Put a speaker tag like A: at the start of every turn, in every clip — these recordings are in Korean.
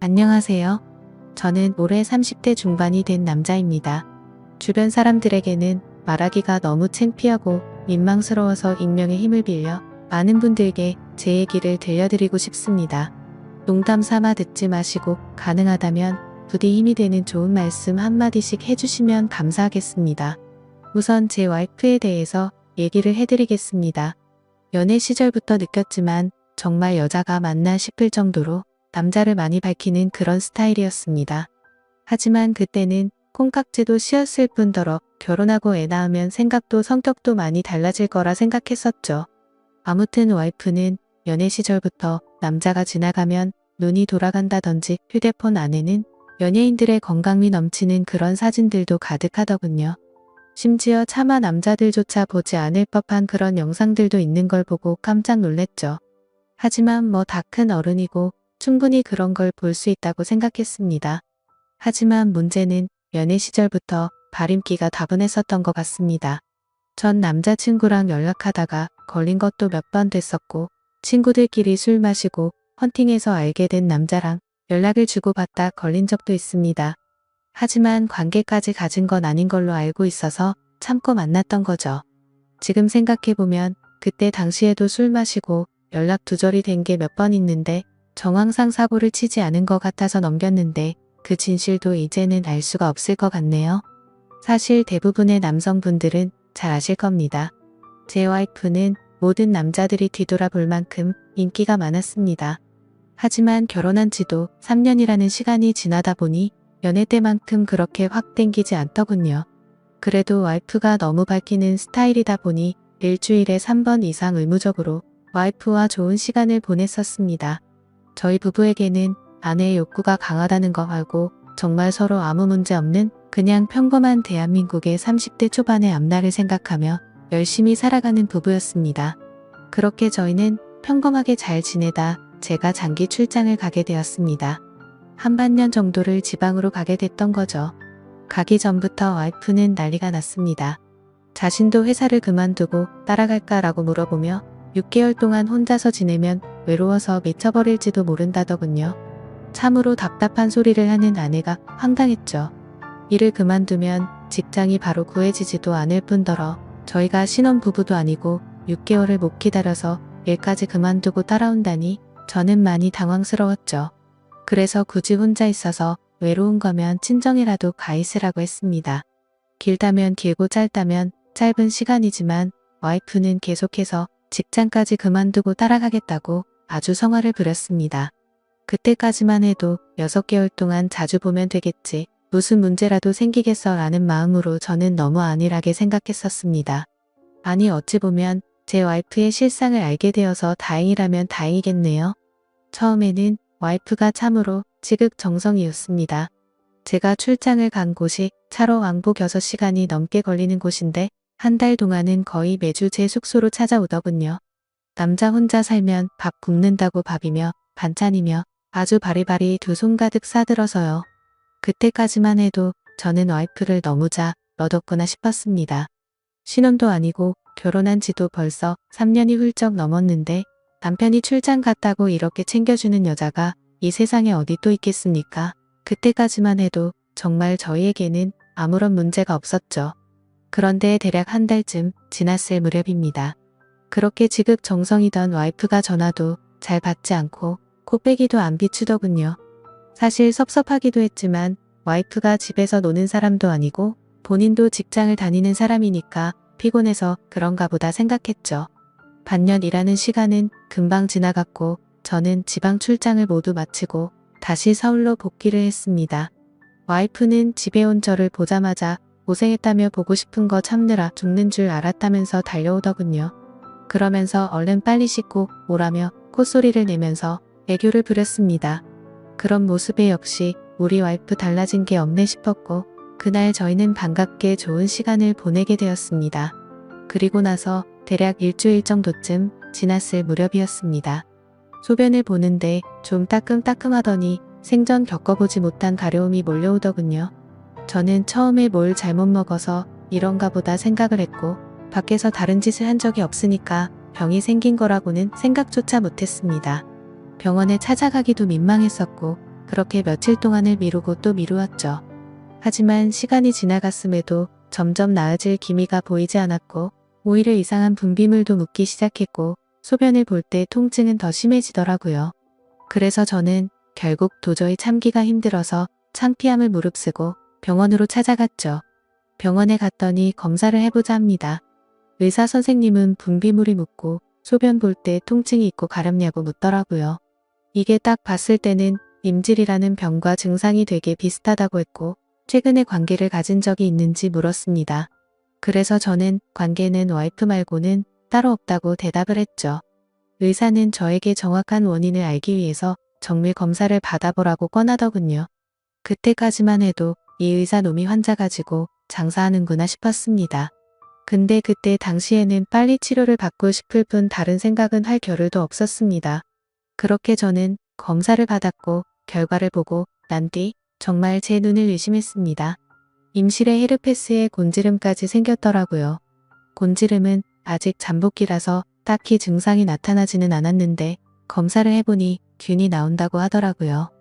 A: 안녕하세요. 저는 올해 30대 중반이 된 남자입니다. 주변 사람들에게는 말하기가 너무 창피하고 민망스러워서 익명의 힘을 빌려 많은 분들께 제 얘기를 들려드리고 싶습니다. 농담 삼아 듣지 마시고 가능하다면 부디 힘이 되는 좋은 말씀 한마디씩 해주시면 감사하겠습니다. 우선 제 와이프에 대해서 얘기를 해드리겠습니다. 연애 시절부터 느꼈지만 정말 여자가 맞나 싶을 정도로 남자를 많이 밝히는 그런 스타일이었습니다. 하지만 그때는 콩깍지도 씌었을 뿐더러 결혼하고 애 낳으면 생각도 성격도 많이 달라질 거라 생각했었죠. 아무튼 와이프는 연애 시절부터 남자가 지나가면 눈이 돌아간다든지 휴대폰 안에는 연예인들의 건강미 넘치는 그런 사진들도 가득하더군요. 심지어 차마 남자들조차 보지 않을 법한 그런 영상들도 있는 걸 보고 깜짝 놀랬죠. 하지만 뭐 다 큰 어른이고 충분히 그런 걸 볼 수 있다고 생각했습니다. 하지만 문제는 연애 시절부터 발임기가 다분했었던 것 같습니다. 전 남자친구랑 연락하다가 걸린 것도 몇 번 됐었고 친구들끼리 술 마시고 헌팅해서 알게 된 남자랑 연락을 주고받다 걸린 적도 있습니다. 하지만 관계까지 가진 건 아닌 걸로 알고 있어서 참고 만났던 거죠. 지금 생각해보면 그때 당시에도 술 마시고 연락 두절이 된 게 몇 번 있는데 정황상 사고를 치지 않은 것 같아서 넘겼는데 그 진실도 이제는 알 수가 없을 것 같네요. 사실 대부분의 남성분들은 잘 아실 겁니다. 제 와이프는 모든 남자들이 뒤돌아볼 만큼 인기가 많았습니다. 하지만 결혼한 지도 3년이라는 시간이 지나다 보니 연애 때만큼 그렇게 확 땡기지 않더군요. 그래도 와이프가 너무 밝히는 스타일이다 보니 일주일에 3번 이상 의무적으로 와이프와 좋은 시간을 보냈었습니다. 저희 부부에게는 아내의 욕구가 강하다는 거 알고 정말 서로 아무 문제 없는 그냥 평범한 대한민국의 30대 초반의 앞날을 생각하며 열심히 살아가는 부부였습니다. 그렇게 저희는 평범하게 잘 지내다 제가 장기 출장을 가게 되었습니다. 한 반년 정도를 지방으로 가게 됐던 거죠. 가기 전부터 와이프는 난리가 났습니다. 자신도 회사를 그만두고 따라갈까라고 물어보며 6개월 동안 혼자서 지내면 외로워서 미쳐버릴지도 모른다더군요. 참으로 답답한 소리를 하는 아내가 황당했죠. 일을 그만두면 직장이 바로 구해지지도 않을 뿐더러 저희가 신혼부부도 아니고 6개월을 못 기다려서 일까지 그만두고 따라온다니 저는 많이 당황스러웠죠. 그래서 굳이 혼자 있어서 외로운 거면 친정이라도 가 있으라고 했습니다. 길다면 길고 짧다면 짧은 시간이지만 와이프는 계속해서 직장까지 그만두고 따라가겠다고 아주 성화를 부렸습니다. 그때까지만 해도 6개월 동안 자주 보면 되겠지, 무슨 문제라도 생기겠어 라는 마음으로 저는 너무 안일하게 생각했었습니다. 아니 어찌 보면 제 와이프의 실상을 알게 되어서 다행이라면 다행이겠네요. 처음에는 와이프가 참으로 지극정성이었습니다. 제가 출장을 간 곳이 차로 왕복 6시간이 넘게 걸리는 곳인데 한 달 동안은 거의 매주 제 숙소로 찾아오더군요. 남자 혼자 살면 밥 굶는다고 밥이며 반찬이며 아주 바리바리 두 손 가득 싸들어서요. 그때까지만 해도 저는 와이프를 너무 잘 얻었구나 싶었습니다. 신혼도 아니고 결혼한 지도 벌써 3년이 훌쩍 넘었는데 남편이 출장 갔다고 이렇게 챙겨주는 여자가 이 세상에 어디 또 있겠습니까? 그때까지만 해도 정말 저희에게는 아무런 문제가 없었죠. 그런데 대략 한 달쯤 지났을 무렵입니다. 그렇게 지극정성이던 와이프가 전화도 잘 받지 않고 코빼기도 안 비추더군요. 사실 섭섭하기도 했지만 와이프가 집에서 노는 사람도 아니고 본인도 직장을 다니는 사람이니까 피곤해서 그런가 보다 생각했죠. 반년 일하는 시간은 금방 지나갔고 저는 지방 출장을 모두 마치고 다시 서울로 복귀를 했습니다. 와이프는 집에 온 저를 보자마자 고생했다며 보고 싶은 거 참느라 죽는 줄 알았다면서 달려오더군요. 그러면서 얼른 빨리 씻고 오라며 콧소리를 내면서 애교를 부렸습니다. 그런 모습에 역시 우리 와이프 달라진 게 없네 싶었고 그날 저희는 반갑게 좋은 시간을 보내게 되었습니다. 그리고 나서 대략 일주일 정도쯤 지났을 무렵이었습니다. 소변을 보는데 좀 따끔따끔하더니 생전 겪어보지 못한 가려움이 몰려오더군요. 저는 처음에 뭘 잘못 먹어서 이런가 보다 생각을 했고 밖에서 다른 짓을 한 적이 없으니까 병이 생긴 거라고는 생각조차 못했습니다. 병원에 찾아가기도 민망했었고 그렇게 며칠 동안을 미루고 또 미루었죠. 하지만 시간이 지나갔음에도 점점 나아질 기미가 보이지 않았고 오히려 이상한 분비물도 묻기 시작했고 소변을 볼 때 통증은 더 심해지더라고요. 그래서 저는 결국 도저히 참기가 힘들어서 창피함을 무릅쓰고 병원으로 찾아갔죠. 병원에 갔더니 검사를 해보자 합니다. 의사 선생님은 분비물이 묻고 소변 볼 때 통증이 있고 가렵냐고 묻더라고요. 이게 딱 봤을 때는 임질이라는 병과 증상이 되게 비슷하다고 했고 최근에 관계를 가진 적이 있는지 물었습니다. 그래서 저는 관계는 와이프 말고는 따로 없다고 대답을 했죠. 의사는 저에게 정확한 원인을 알기 위해서 정밀 검사를 받아보라고 권하더군요. 그때까지만 해도 이 의사 놈이 환자 가지고 장사하는구나 싶었습니다. 근데 그때 당시에는 빨리 치료를 받고 싶을 뿐 다른 생각은 할 겨를도 없었습니다. 그렇게 저는 검사를 받았고 결과를 보고 난 뒤 정말 제 눈을 의심했습니다. 임실에 헤르페스에 곤지름까지 생겼더라고요. 곤지름은 아직 잠복기라서 딱히 증상이 나타나지는 않았는데 검사를 해보니 균이 나온다고 하더라고요.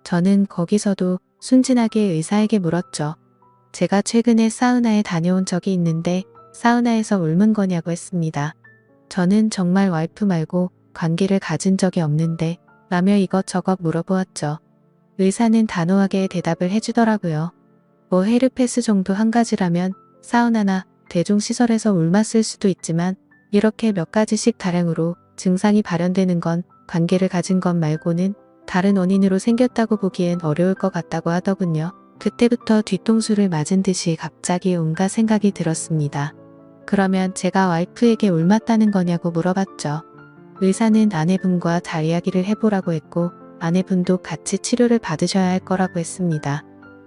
A: 저는 거기서도 순진하게 의사에게 물었죠. 제가 최근에 사우나에 다녀온 적이 있는데 사우나에서 옮은 거냐고 했습니다. 저는 정말 와이프 말고 관계를 가진 적이 없는데 라며 이것저것 물어보았죠. 의사는 단호하게 대답을 해주더라고요. 뭐 헤르페스 정도 한 가지라면 사우나나 대중시설에서 옮았을 수도 있지만 이렇게 몇 가지씩 다량으로 증상이 발현되는 건 관계를 가진 것 말고는 다른 원인으로 생겼다고 보기엔 어려울 것 같다고 하더군요. 그때부터 뒤통수를 맞은 듯이 갑자기 온갖 생각이 들었습니다. 그러면 제가 와이프에게 옮았다는 거냐고 물어봤죠. 의사는 아내분과 잘 이야기를 해보라고 했고 아내분도 같이 치료를 받으셔야 할 거라고 했습니다.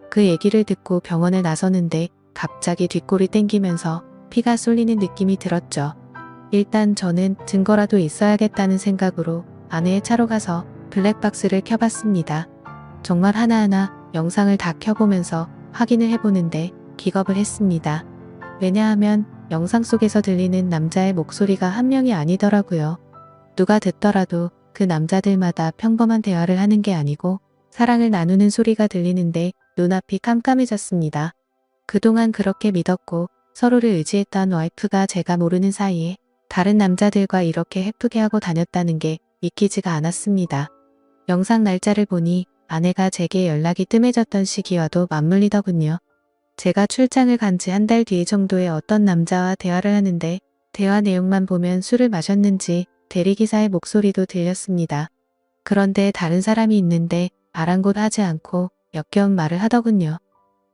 A: 그 얘기를 듣고 병원을 나서는데 갑자기 뒷골이 땡기면서 피가 쏠리는 느낌이 들었죠. 일단 저는 증거라도 있어야겠다는 생각으로 아내의 차로 가서 블랙박스를 켜봤습니다. 정말 하나하나 영상을 다 켜보면서 확인을 해보는데 기겁을 했습니다. 왜냐하면 영상 속에서 들리는 남자의 목소리가 한 명이 아니더라고요. 누가 듣더라도 그 남자들마다 평범한 대화를 하는 게 아니고 사랑을 나누는 소리가 들리는데 눈앞이 깜깜해졌습니다. 그동안 그렇게 믿었고 서로를 의지했던 와이프가 제가 모르는 사이에 다른 남자들과 이렇게 해프게 하고 다녔다는 게 믿기지가 않았습니다. 영상 날짜를 보니 아내가 제게 연락이 뜸해졌던 시기와도 맞물리더군요. 제가 출장을 간 지 한 달 뒤 정도에 어떤 남자와 대화를 하는데 대화 내용만 보면 술을 마셨는지 대리기사의 목소리도 들렸습니다. 그런데 다른 사람이 있는데 아랑곳하지 않고 역겨운 말을 하더군요.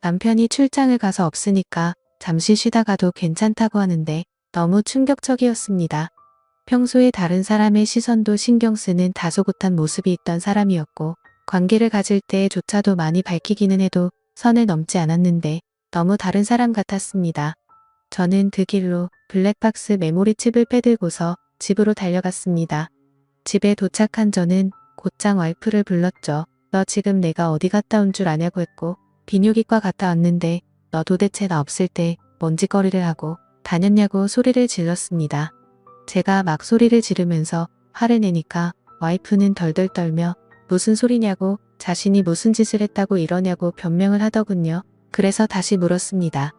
A: 남편이 출장을 가서 없으니까 잠시 쉬다가도 괜찮다고 하는데 너무 충격적이었습니다. 평소에 다른 사람의 시선도 신경 쓰는 다소곳한 모습이 있던 사람이었고 관계를 가질 때조차도 많이 밝히기는 해도 선을 넘지 않았는데 너무 다른 사람 같았습니다. 저는 그 길로 블랙박스 메모리 칩을 빼들고서 집으로 달려갔습니다. 집에 도착한 저는 곧장 와이프를 불렀죠. 너 지금 내가 어디 갔다 온 줄 아냐고 했고 비뇨기과 갔다 왔는데 너 도대체 나 없을 때 먼지거리를 하고 다녔냐고 소리를 질렀습니다. 제가 막 소리를 지르면서 화를 내니까 와이프는 덜덜 떨며 무슨 소리냐고 자신이 무슨 짓을 했다고 이러냐고 변명을 하더군요. 그래서 다시 물었습니다.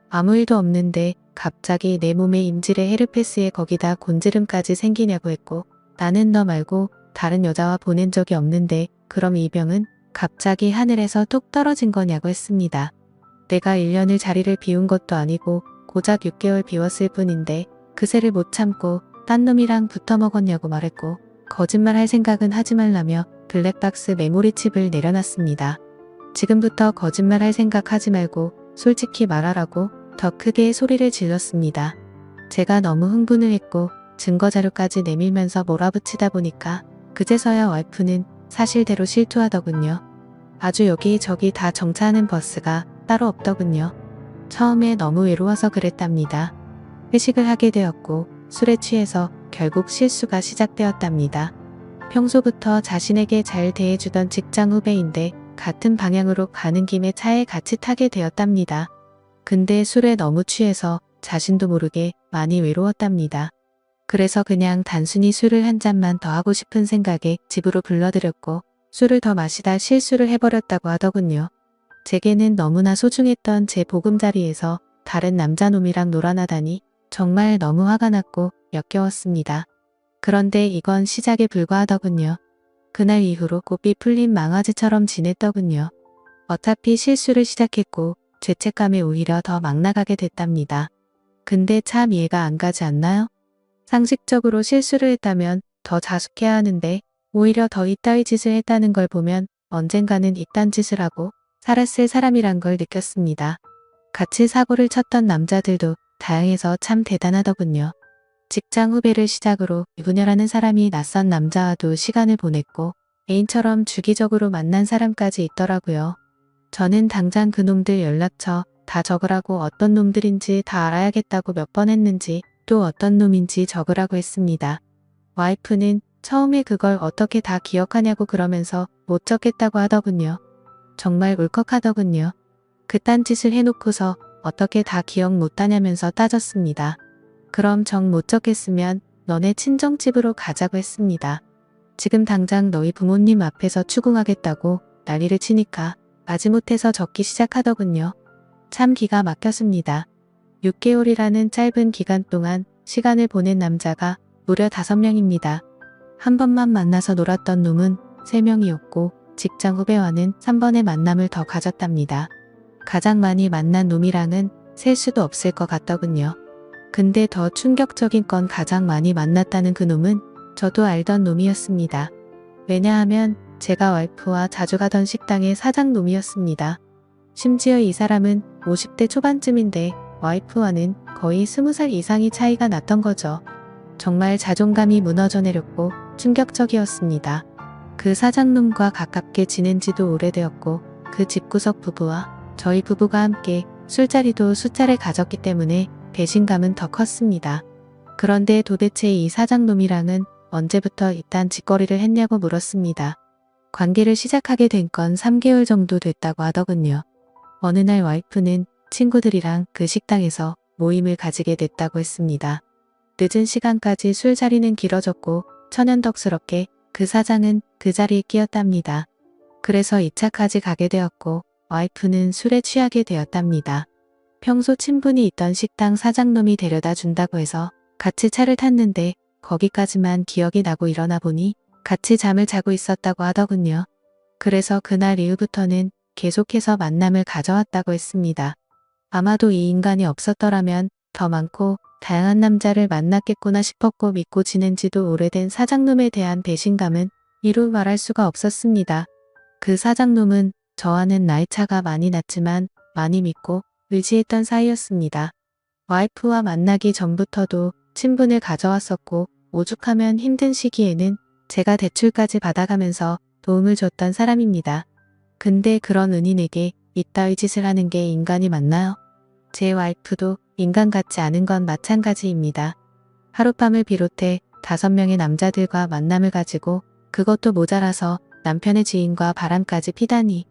A: 아무 일도 없는데 갑자기 내 몸에 임질에 헤르페스에 거기다 곤지름까지 생기냐고 했고 나는 너 말고 다른 여자와 보낸 적이 없는데 그럼 이 병은 갑자기 하늘에서 뚝 떨어진 거냐고 했습니다. 내가 1년을 자리를 비운 것도 아니고 고작 6개월 비웠을 뿐인데 그새를 못 참고 딴 놈이랑 붙어 먹었냐고 말했고 거짓말 할 생각은 하지 말라며 블랙박스 메모리 칩을 내려놨습니다. 지금부터 거짓말 할 생각 하지 말고 솔직히 말하라고 더 크게 소리를 질렀습니다. 제가 너무 흥분을 했고 증거 자료까지 내밀면서 몰아붙이다 보니까 그제서야 와이프는 사실대로 실토하더군요. 아주 여기저기 다 정차하는 버스가 따로 없더군요. 처음에 너무 외로워서 그랬답니다. 회식을 하게 되었고 술에 취해서 결국 실수가 시작되었답니다. 평소부터 자신에게 잘 대해주던 직장 후배인데 같은 방향으로 가는 김에 차에 같이 타게 되었답니다. 근데 술에 너무 취해서 자신도 모르게 많이 외로웠답니다. 그래서 그냥 단순히 술을 한 잔만 더 하고 싶은 생각에 집으로 불러들였고 술을 더 마시다 실수를 해버렸다고 하더군요. 제게는 너무나 소중했던 제 보금자리에서 다른 남자놈이랑 놀아나다니 정말 너무 화가 났고 역겨웠습니다. 그런데 이건 시작에 불과하더군요. 그날 이후로 고삐 풀린 망아지처럼 지냈더군요. 어차피 실수를 시작했고 죄책감에 오히려 더 막 나가게 됐답니다. 근데 참 이해가 안 가지 않나요? 상식적으로 실수를 했다면 더 자숙해야 하는데 오히려 더 이따위 짓을 했다는 걸 보면 언젠가는 이딴 짓을 하고 살았을 사람이란 걸 느꼈습니다. 같이 사고를 쳤던 남자들도 다양해서 참 대단하더군요. 직장 후배를 시작으로 유부녀라는 사람이 낯선 남자와도 시간을 보냈고 애인처럼 주기적으로 만난 사람까지 있더라고요. 저는 당장 그놈들 연락처 다 적으라고 어떤 놈들인지 다 알아야겠다고 몇 번 했는지 또 어떤 놈인지 적으라고 했습니다. 와이프는 처음에 그걸 어떻게 다 기억하냐고 그러면서 못 적겠다고 하더군요. 정말 울컥하더군요. 그딴 짓을 해놓고서 어떻게 다 기억 못하냐면서 따졌습니다. 그럼 정 못 적겠으면 너네 친정집으로 가자고 했습니다. 지금 당장 너희 부모님 앞에서 추궁하겠다고 난리를 치니까 마지못해서 적기 시작하더군요. 참 기가 막혔습니다. 6개월이라는 짧은 기간 동안 시간을 보낸 남자가 무려 5명입니다. 한 번만 만나서 놀았던 놈은 3명이었고 직장 후배와는 3번의 만남을 더 가졌답니다. 가장 많이 만난 놈이랑은 셀 수도 없을 것 같더군요. 근데 더 충격적인 건 가장 많이 만났다는 그 놈은 저도 알던 놈이었습니다. 왜냐하면 제가 와이프와 자주 가던 식당의 사장놈이었습니다. 심지어 이 사람은 50대 초반쯤인데 와이프와는 거의 20살 이상이 차이가 났던 거죠. 정말 자존감이 무너져 내렸고 충격적이었습니다. 그 사장놈과 가깝게 지낸 지도 오래되었고 그 집구석 부부와 저희 부부가 함께 술자리도 수차례 가졌기 때문에 배신감은 더 컸습니다. 그런데 도대체 이 사장놈이랑은 언제부터 이딴 짓거리를 했냐고 물었습니다. 관계를 시작하게 된 건 3개월 정도 됐다고 하더군요. 어느 날 와이프는 친구들이랑 그 식당에서 모임을 가지게 됐다고 했습니다. 늦은 시간까지 술자리는 길어졌고 천연덕스럽게 그 사장은 그 자리에 끼었답니다. 그래서 2차까지 가게 되었고 와이프는 술에 취하게 되었답니다. 평소 친분이 있던 식당 사장놈이 데려다 준다고 해서 같이 차를 탔는데 거기까지만 기억이 나고 일어나 보니 같이 잠을 자고 있었다고 하더군요. 그래서 그날 이후부터는 계속해서 만남을 가져왔다고 했습니다. 아마도 이 인간이 없었더라면 더 많고 다양한 남자를 만났겠구나 싶었고 믿고 지낸 지도 오래된 사장놈에 대한 배신감은 이루 말할 수가 없었습니다. 그 사장놈은 저와는 나이차가 많이 났지만 많이 믿고 의지했던 사이였습니다. 와이프와 만나기 전부터도 친분을 가져왔었고 오죽하면 힘든 시기에는 제가 대출까지 받아가면서 도움을 줬던 사람입니다. 근데 그런 은인에게 이따위 짓을 하는 게 인간이 맞나요? 제 와이프도 인간 같지 않은 건 마찬가지입니다. 하룻밤을 비롯해 5명의 남자들과 만남을 가지고 그것도 모자라서 남편의 지인과 바람까지 피다니.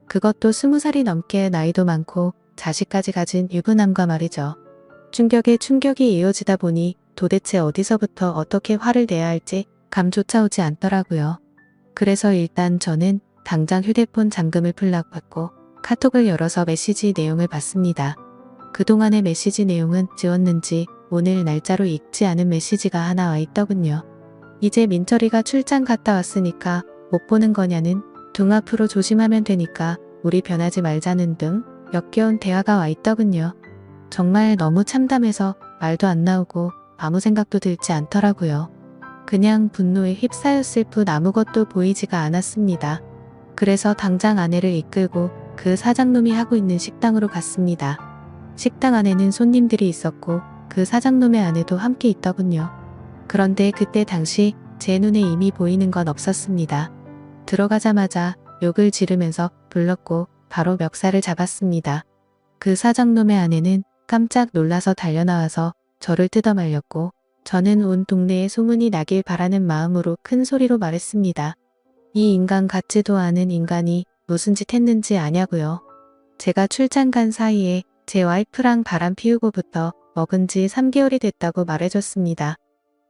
A: 그것도 20살이 넘게 나이도 많고 자식까지 가진 유부남과 말이죠. 충격에 충격이 이어지다 보니 도대체 어디서부터 어떻게 화를 내야 할지 감조차 오지 않더라고요. 그래서 일단 저는 당장 휴대폰 잠금을 풀라고 했고 카톡을 열어서 메시지 내용을 봤습니다. 그동안의 메시지 내용은 지웠는지 오늘 날짜로 읽지 않은 메시지가 하나 와 있더군요. 이제 민철이가 출장 갔다 왔으니까 못 보는 거냐는 등 앞으로 조심하면 되니까 우리 변하지 말자는 등 역겨운 대화가 와 있더군요. 정말 너무 참담해서 말도 안 나오고 아무 생각도 들지 않더라고요. 그냥 분노에 휩싸였을 뿐 아무것도 보이지가 않았습니다. 그래서 당장 아내를 이끌고 그 사장놈이 하고 있는 식당으로 갔습니다. 식당 안에는 손님들이 있었고 그 사장놈의 아내도 함께 있더군요. 그런데 그때 당시 제 눈에 이미 보이는 건 없었습니다. 들어가자마자 욕을 지르면서 불렀고 바로 멱살을 잡았습니다. 그 사장놈의 아내는 깜짝 놀라서 달려나와서 저를 뜯어말렸고 저는 온 동네에 소문이 나길 바라는 마음으로 큰 소리로 말했습니다. 이 인간 같지도 않은 인간이 무슨 짓 했는지 아냐고요. 제가 출장 간 사이에 제 와이프랑 바람 피우고부터 먹은 지 3개월이 됐다고 말해줬습니다.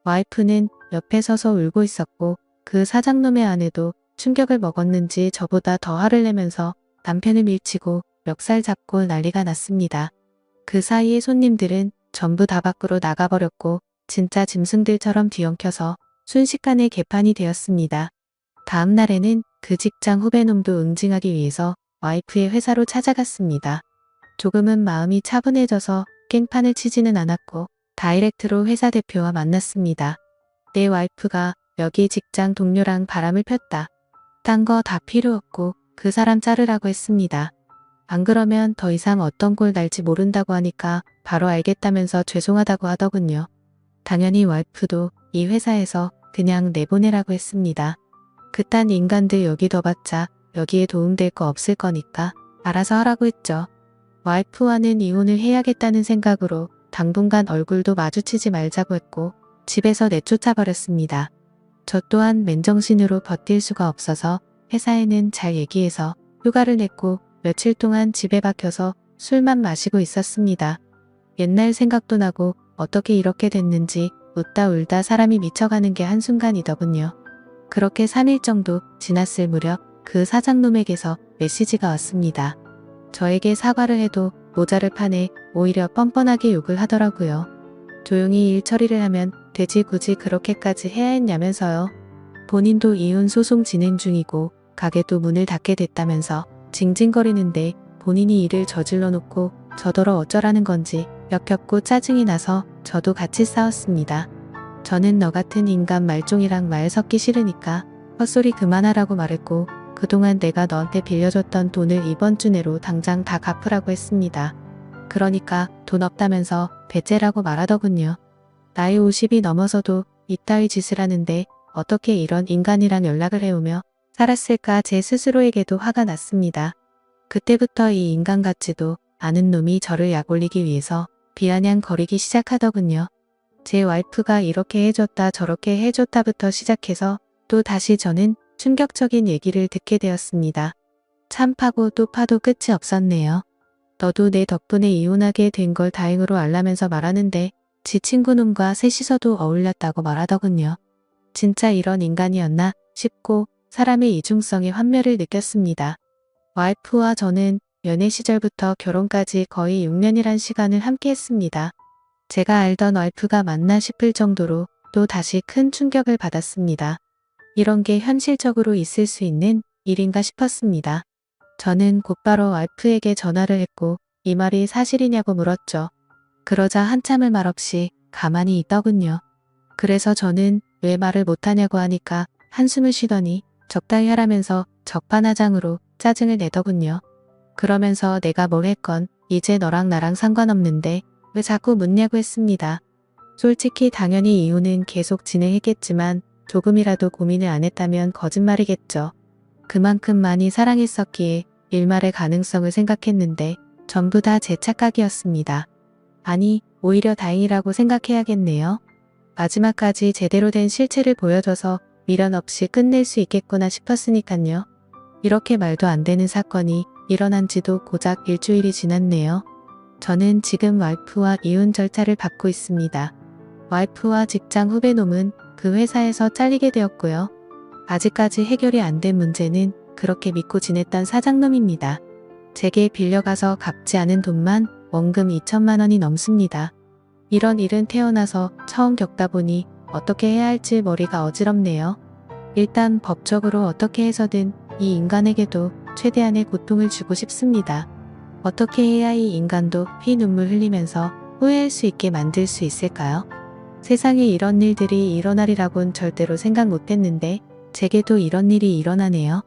A: 와이프는 옆에 서서 울고 있었고 그 사장놈의 아내도 충격을 먹었는지 저보다 더 화를 내면서 남편을 밀치고 멱살 잡고 난리가 났습니다. 그 사이에 손님들은 전부 다 밖으로 나가버렸고 진짜 짐승들처럼 뒤엉켜서 순식간에 개판이 되었습니다. 다음 날에는 그 직장 후배놈도 응징하기 위해서 와이프의 회사로 찾아갔습니다. 조금은 마음이 차분해져서 깽판을 치지는 않았고 다이렉트로 회사 대표와 만났습니다. 내 와이프가 여기 직장 동료랑 바람을 폈다. 딴 거 다 필요 없고 그 사람 자르라고 했습니다. 안 그러면 더 이상 어떤 꼴 날지 모른다고 하니까 바로 알겠다면서 죄송하다고 하더군요. 당연히 와이프도 이 회사에서 그냥 내보내라고 했습니다. 그딴 인간들 여기 둬봤자 여기에 도움될 거 없을 거니까 알아서 하라고 했죠. 와이프와는 이혼을 해야겠다는 생각으로 당분간 얼굴도 마주치지 말자고 했고 집에서 내쫓아버렸습니다. 저 또한 맨정신으로 버틸 수가 없어서 회사에는 잘 얘기해서 휴가를 냈고 며칠 동안 집에 박혀서 술만 마시고 있었습니다. 옛날 생각도 나고 어떻게 이렇게 됐는지 웃다 울다 사람이 미쳐가는 게 한순간이더군요. 그렇게 3일 정도 지났을 무렵 그 사장놈에게서 메시지가 왔습니다. 저에게 사과를 해도 모자를 파내 오히려 뻔뻔하게 욕을 하더라고요. 조용히 일 처리를 하면 되지 굳이 그렇게까지 해야 했냐면서요. 본인도 이혼 소송 진행 중이고 가게도 문을 닫게 됐다면서 징징거리는데 본인이 일을 저질러 놓고 저더러 어쩌라는 건지 역겹고 짜증이 나서 저도 같이 싸웠습니다. 저는 너 같은 인간 말종이랑 말 섞기 싫으니까 헛소리 그만하라고 말했고 그동안 내가 너한테 빌려줬던 돈을 이번 주 내로 당장 다 갚으라고 했습니다. 그러니까 돈 없다면서 배째라고 말하더군요. 나이 50이 넘어서도 이따위 짓을 하는데 어떻게 이런 인간이랑 연락을 해오며 살았을까 제 스스로에게도 화가 났습니다. 그때부터 이 인간 같지도 않은 놈이 저를 약올리기 위해서 비아냥거리기 시작하더군요. 제 와이프가 이렇게 해줬다 저렇게 해줬다부터 시작해서 또 다시 저는 충격적인 얘기를 듣게 되었습니다. 참 파고 또 파도 끝이 없었네요. 너도 내 덕분에 이혼하게 된 걸 다행으로 알라면서 말하는데 지 친구놈과 셋이서도 어울렸다고 말하더군요. 진짜 이런 인간이었나 싶고 사람의 이중성의 환멸을 느꼈습니다. 와이프와 저는 연애 시절부터 결혼까지 거의 6년이란 시간을 함께 했습니다. 제가 알던 와이프가 맞나 싶을 정도로 또 다시 큰 충격을 받았습니다. 이런 게 현실적으로 있을 수 있는 일인가 싶었습니다. 저는 곧바로 와이프에게 전화를 했고 이 말이 사실이냐고 물었죠. 그러자 한참을 말없이 가만히 있더군요. 그래서 저는 왜 말을 못하냐고 하니까 한숨을 쉬더니 적당히 하라면서 적반하장으로 짜증을 내더군요. 그러면서 내가 뭘 했건 이제 너랑 나랑 상관없는데 왜 자꾸 묻냐고 했습니다. 솔직히 당연히 이혼은 계속 진행했겠지만 조금이라도 고민을 안 했다면 거짓말이겠죠. 그만큼 많이 사랑했었기에 일말의 가능성을 생각했는데 전부 다 제 착각이었습니다. 아니, 오히려 다행이라고 생각해야겠네요. 마지막까지 제대로 된 실체를 보여줘서 미련 없이 끝낼 수 있겠구나 싶었으니깐요. 이렇게 말도 안 되는 사건이 일어난 지도 고작 일주일이 지났네요. 저는 지금 와이프와 이혼 절차를 밟고 있습니다. 와이프와 직장 후배놈은 그 회사에서 잘리게 되었고요. 아직까지 해결이 안 된 문제는 그렇게 믿고 지냈던 사장놈입니다. 제게 빌려가서 갚지 않은 돈만 원금 2천만 원이 넘습니다. 이런 일은 태어나서 처음 겪다 보니 어떻게 해야 할지 머리가 어지럽네요. 일단 법적으로 어떻게 해서든 이 인간에게도 최대한의 고통을 주고 싶습니다. 어떻게 해야 이 인간도 피눈물 흘리면서 후회할 수 있게 만들 수 있을까요? 세상에 이런 일들이 일어나리라곤 절대로 생각 못했는데 제게도 이런 일이 일어나네요.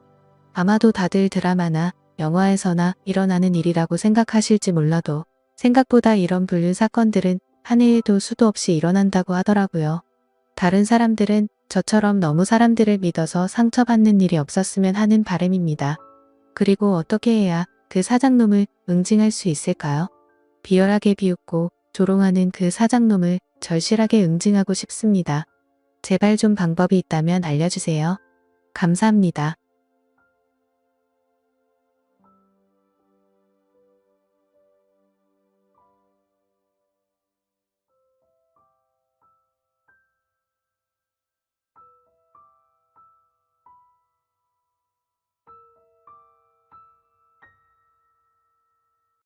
A: 아마도 다들 드라마나 영화에서나 일어나는 일이라고 생각하실지 몰라도 생각보다 이런 불륜 사건들은 한 해에도 수도 없이 일어난다고 하더라고요. 다른 사람들은 저처럼 너무 사람들을 믿어서 상처받는 일이 없었으면 하는 바람입니다. 그리고 어떻게 해야 그 사장놈을 응징할 수 있을까요? 비열하게 비웃고 조롱하는 그 사장놈을 절실하게 응징하고 싶습니다. 제발 좀 방법이 있다면 알려주세요. 감사합니다.